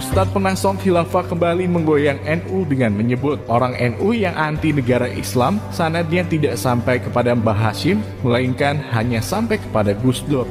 Ustadz Penangsong Khilafah kembali menggoyang NU dengan menyebut orang NU yang anti negara Islam sanadnya tidak sampai kepada Mbah Hashim, melainkan hanya sampai kepada Gus Dur.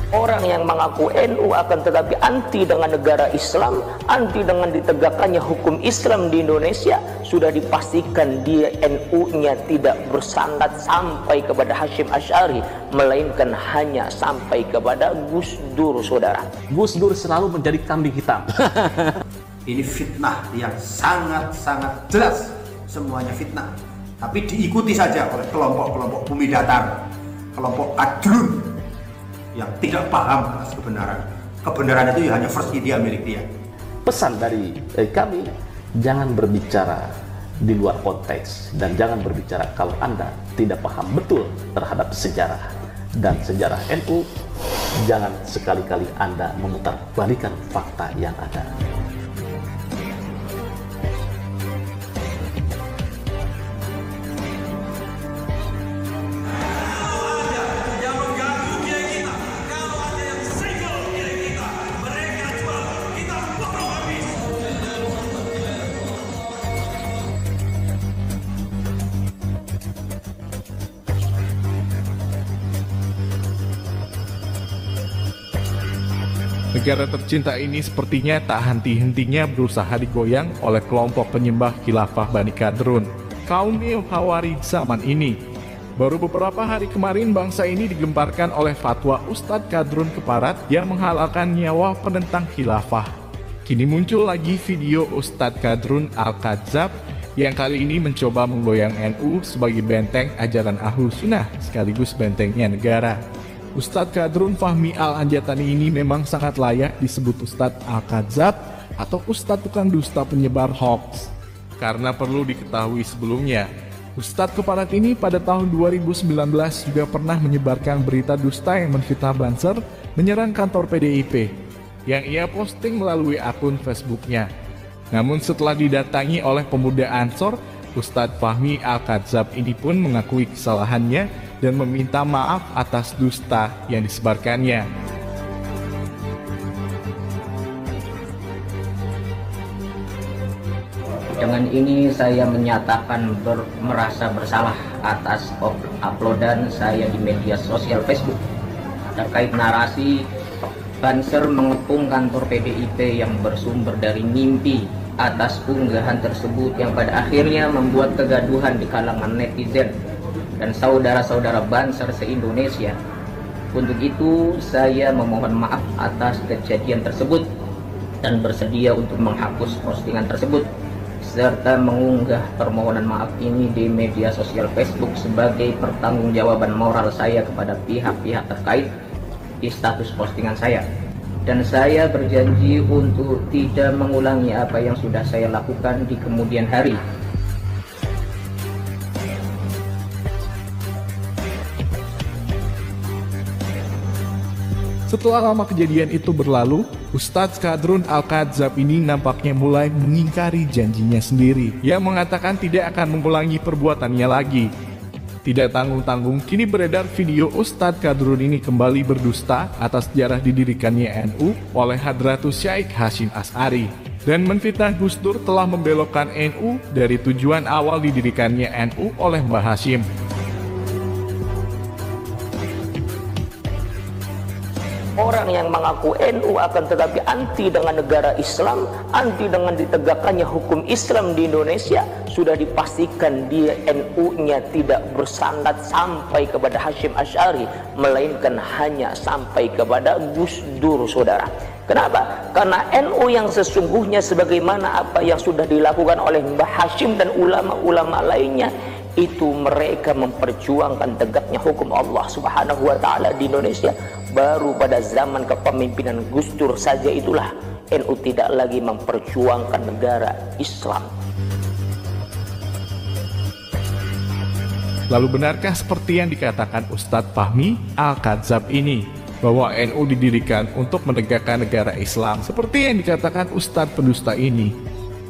Orang yang mengaku NU akan tetapi anti dengan negara Islam, anti dengan ditegakkannya hukum Islam di Indonesia, sudah dipastikan dia NU-nya tidak bersandar sampai kepada Hashim Asy'ari, melainkan hanya sampai kepada Gus Dur, saudara. Gus Dur selalu menjadi kambing hitam. Ini fitnah yang sangat-sangat jelas, semuanya fitnah. Tapi diikuti saja oleh kelompok-kelompok bumi datar, kelompok adrun yang tidak paham atas kebenaran. Kebenaran itu hanya versi dia, milik dia. Pesan dari kami, jangan berbicara di luar konteks dan jangan berbicara kalau Anda tidak paham betul terhadap sejarah dan sejarah NU. Jangan sekali-kali Anda memutarbalikkan fakta yang ada. Negara tercinta ini sepertinya tak henti-hentinya berusaha digoyang oleh kelompok penyembah khilafah Bani Qadrun, kaum neo-khawarij zaman ini. Baru beberapa hari kemarin bangsa ini digemparkan oleh fatwa Ustadz Qadrun Keparat yang menghalalkan nyawa penentang khilafah. Kini muncul lagi video Ustadz Qadrun Al-Kadzab yang kali ini mencoba menggoyang NU sebagai benteng ajaran Ahlus Sunnah sekaligus bentengnya negara. Ustadz Qadrun Fahmi Al-Anjatani ini memang sangat layak disebut Ustadz Al-Kadzab atau Ustadz tukang dusta penyebar hoax. Karena perlu diketahui sebelumnya, Ustadz Keparat ini pada tahun 2019 juga pernah menyebarkan berita dusta yang menfitnah Banser menyerang kantor PDIP yang ia posting melalui akun Facebooknya. Namun setelah didatangi oleh pemuda Ansor, Ustadz Fahmi Al-Kadzab ini pun mengakui kesalahannya dan meminta maaf atas dusta yang disebarkannya. Dengan ini saya menyatakan merasa bersalah atas uploadan saya di media sosial Facebook terkait narasi Banser mengepung kantor PDIP yang bersumber dari mimpi atas unggahan tersebut yang pada akhirnya membuat kegaduhan di kalangan netizen dan saudara-saudara Banser se-Indonesia. Untuk itu saya memohon maaf atas kejadian tersebut dan bersedia untuk menghapus postingan tersebut serta mengunggah permohonan maaf ini di media sosial Facebook sebagai pertanggungjawaban moral saya kepada pihak-pihak terkait di status postingan saya. Dan saya berjanji untuk tidak mengulangi apa yang sudah saya lakukan di kemudian hari. Setelah lama kejadian itu berlalu, Ustadz Qadrun Al-Kadzab ini nampaknya mulai mengingkari janjinya sendiri yang mengatakan tidak akan mengulangi perbuatannya lagi. Tidak tanggung-tanggung, kini beredar video Ustadz Qadrun ini kembali berdusta atas sejarah didirikannya NU oleh Hadratus Syaikh Hashim Asy'ari dan menfitnah Gus Dur telah membelokkan NU dari tujuan awal didirikannya NU oleh Mbah Hashim. Orang yang mengaku NU akan tetapi anti dengan negara Islam, anti dengan ditegakkannya hukum Islam di Indonesia, sudah dipastikan dia NU-nya tidak bersandar sampai kepada Hashim Asy'ari, melainkan hanya sampai kepada Gus Dur, saudara. Kenapa? Karena NU yang sesungguhnya sebagaimana apa yang sudah dilakukan oleh Mbah Hashim dan ulama-ulama lainnya, itu mereka memperjuangkan tegaknya hukum Allah Subhanahu wa Ta'ala di Indonesia. Baru pada zaman kepemimpinan Gus Dur saja itulah NU tidak lagi memperjuangkan negara Islam. Lalu benarkah seperti yang dikatakan Ustadz Fahmi Al-Kadzab ini, bahwa NU didirikan untuk menegakkan negara Islam seperti yang dikatakan Ustadz pendusta ini?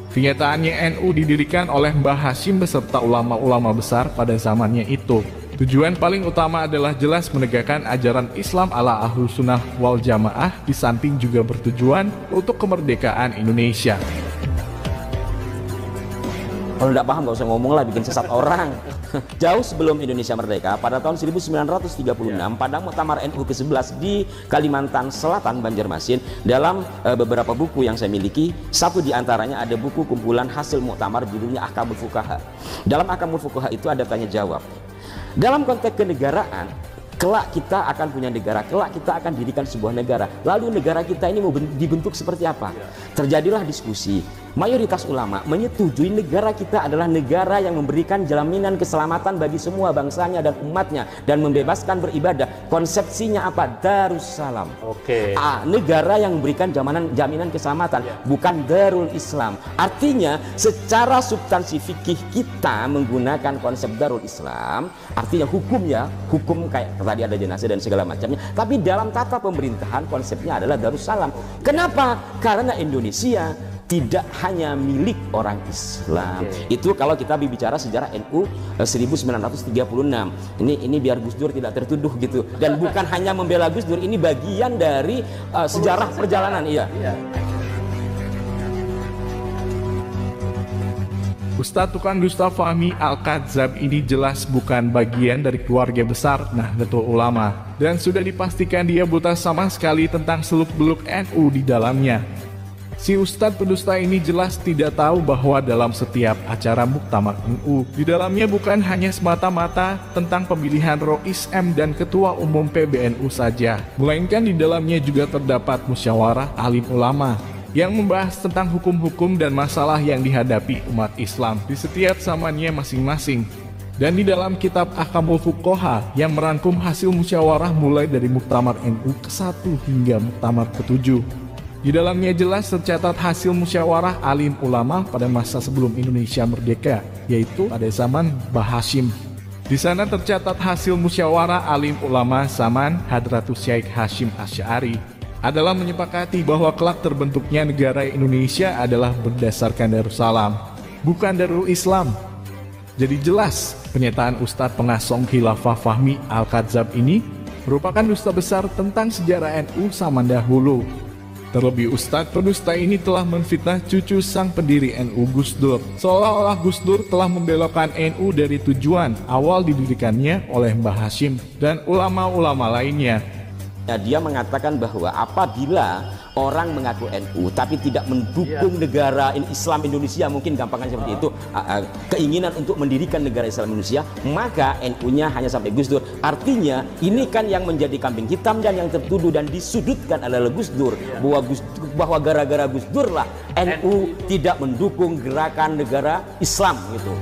Kenyataannya NU didirikan oleh Mbah Hashim beserta ulama-ulama besar pada zamannya itu. Tujuan paling utama adalah jelas menegakkan ajaran Islam ala Ahlus Sunnah wal Jamaah, di samping juga bertujuan untuk kemerdekaan Indonesia. Kalau tidak paham gak usah ngomong lah, bikin sesat orang. Jauh sebelum Indonesia merdeka, pada tahun 1936, pada Muktamar NU ke-11 di Kalimantan Selatan, Banjarmasin, dalam beberapa buku yang saya miliki, satu di antaranya ada buku kumpulan hasil Muktamar judulnya Ahkamul Fuqaha. Dalam Ahkamul Fuqaha itu ada tanya jawab. Dalam konteks kenegaraan, kelak kita akan punya negara, kelak kita akan dirikan sebuah negara. Lalu negara kita ini mau dibentuk seperti apa? Terjadilah diskusi. Mayoritas ulama menyetujui negara kita adalah negara yang memberikan jaminan keselamatan bagi semua bangsanya dan umatnya dan membebaskan beribadah. Konsepsinya apa? Darussalam. Oke. Negara yang memberikan jaminan keselamatan, bukan Darul Islam. Artinya secara substansi fikih kita menggunakan konsep Darul Islam, artinya hukumnya, hukum kayak tadi ada jenazah dan segala macamnya. Tapi dalam tata pemerintahan konsepnya adalah Darussalam. Kenapa? Karena Indonesia tidak hanya milik orang Islam. Itu kalau kita bicara sejarah NU 1936. Ini biar Gus Dur tidak tertuduh gitu. Dan bukan hanya membela Gus Dur, ini bagian dari sejarah perjalanan. Iya. Ustadz Tukan Gustaf Fahmi Al-Kadzab ini jelas bukan bagian dari keluarga besar Nahdlatul Ulama, dan sudah dipastikan dia buta sama sekali tentang seluk-beluk NU di dalamnya. Si Ustadz pendusta ini jelas tidak tahu bahwa dalam setiap acara Muktamar NU, di dalamnya bukan hanya semata-mata tentang pemilihan Rois M dan Ketua Umum PBNU saja, melainkan di dalamnya juga terdapat musyawarah alim ulama yang membahas tentang hukum-hukum dan masalah yang dihadapi umat Islam di setiap zamannya masing-masing. Dan di dalam kitab Ahkamul Fuqaha yang merangkum hasil musyawarah mulai dari Muktamar NU ke-1 hingga Muktamar ke-7. Di dalamnya jelas tercatat hasil musyawarah alim ulama pada masa sebelum Indonesia merdeka, yaitu pada zaman Mbah Hashim. Di sana tercatat hasil musyawarah alim ulama zaman Hadratus Syaikh Hashim Asy'ari adalah menyepakati bahwa kelak terbentuknya negara Indonesia adalah berdasarkan Darussalam, bukan Darul Islam. Jadi jelas pernyataan Ustadz pengasong Khilafah Fahmi Al-Kadzab ini merupakan dusta besar tentang sejarah NU zaman dahulu. Terlebih Ustadz pendusta ini telah menfitnah cucu sang pendiri NU Gus Dur, seolah-olah Gus Dur telah membelokkan NU dari tujuan awal didirikannya oleh Mbah Hashim dan ulama-ulama lainnya. Dia mengatakan bahwa apabila orang mengaku NU tapi tidak mendukung negara Islam Indonesia, mungkin gampangnya seperti itu, keinginan untuk mendirikan negara Islam Indonesia, maka NU-nya hanya sampai Gus Dur. Artinya ini kan yang menjadi kambing hitam dan yang tertuduh dan disudutkan adalah Gus Dur, bahwa gara-gara Gus Dur lah NU tidak mendukung gerakan negara Islam gitu.